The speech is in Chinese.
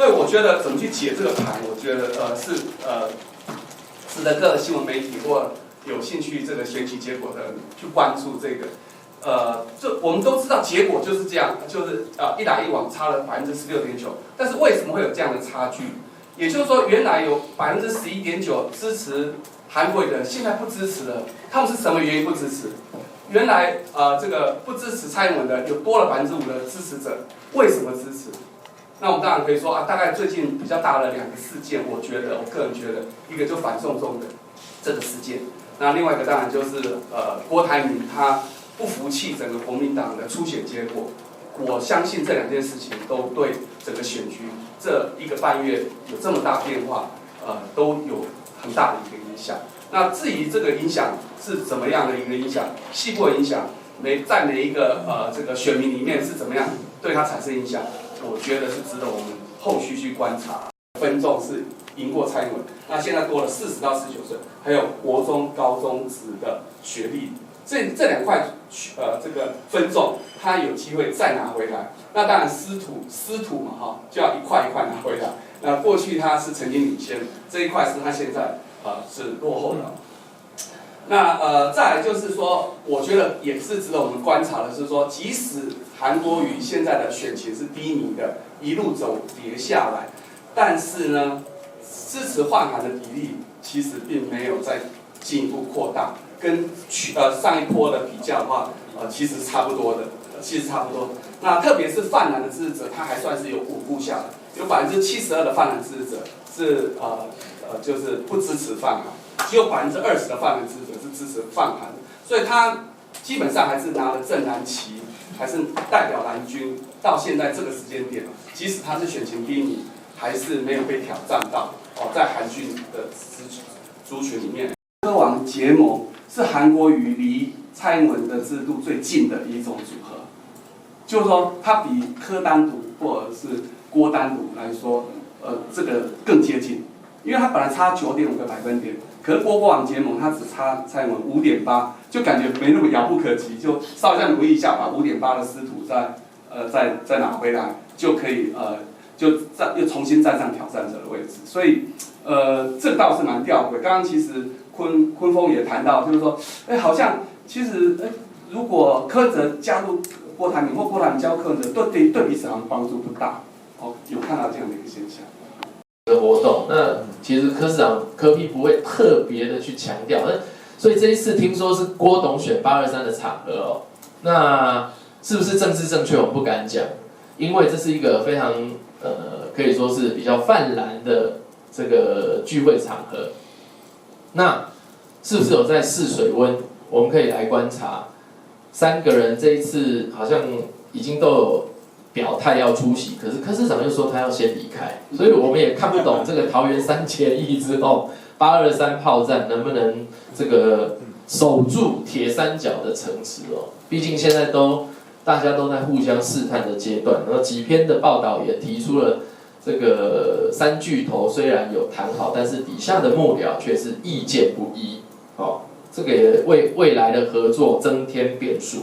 所以我觉得怎么去解这个盘，我觉得值得各新闻媒体或有兴趣这个选举结果的人去关注这个。这我们都知道结果就是这样，就是一来一往差了16.9%，但是为什么会有这样的差距？也就是说，原来有11.9%支持韩国瑜的人，现在不支持了。他们是什么原因不支持？原来这个不支持蔡英文的有多了5%的支持者，为什么支持？那我们当然可以说大概最近比较大的2个事件，我个人觉得，一个就反送中的这个事件，那另外一个当然就是郭台铭他不服气整个国民党的初选结果。我相信这2件事情都对整个选举这1个半月有这么大变化，都有很大的一个影响。那至于这个影响是怎么样的一个影响，细部的影响，在每一个这个选民里面是怎么样对他产生影响，我觉得是值得我们后续去观察。分众是赢过蔡英文，那现在多了40到19岁，还有国中、高中职的学历。这2块这个分众，他有机会再拿回来。那当然师徒嘛就要一块一块拿回来。那过去他是曾经领先，这一块是他现在是落后的。那再来就是说，我觉得也是值得我们观察的是说，即使韩国瑜现在的选情是低迷的，一路走跌下来，但是呢，支持换韩的比例其实并没有再进一步扩大。跟上一波的比较的话，其实差不多的，那特别是泛蓝的支持者，他还算是有稳固下来，有72%的泛蓝支持者是就是不支持泛韩，只有20%的泛蓝支持者是支持泛韩，所以他基本上还是拿了正蓝旗，还是代表蓝军。到现在这个时间点，即使他是选情低迷，还是没有被挑战到在韩军的族群里面。科王结盟是韩国瑜离蔡英文的制度最近的一种组合，就是说它比柯单独或者是郭单独来说，这个更接近，因为它本来差9.5个百分点，可是郭王结盟它只差蔡英文5.8，就感觉没那么遥不可及，就稍微再努力一下，把5.8的师徒再拿回来，就可以又重新站上挑战者的位置，所以这倒是蛮吊诡。刚刚其实坤峰也谈到，就是说，好像其实如果柯文哲加入郭台铭，或郭台铭加入柯文哲，对彼此好像帮助不大。有看到这样的一个现象。活动，那其实柯市长柯 P 不会特别的去强调，所以这一次听说是郭董选823的场合那是不是政治正确我们不敢讲，因为这是一个非常可以说是比较泛蓝的这个聚会场合。那是不是有在试水温？我们可以来观察，3个人这一次好像已经都有表态要出席，可是柯市长又说他要先离开，所以我们也看不懂这个桃园3结1之后，823炮战能不能这个守住铁三角的城池毕竟现在大家都在互相试探的阶段，然后几篇的报道也提出了。这个3巨头虽然有谈好，但是底下的幕僚却是意见不一，这个也为未来的合作增添变数。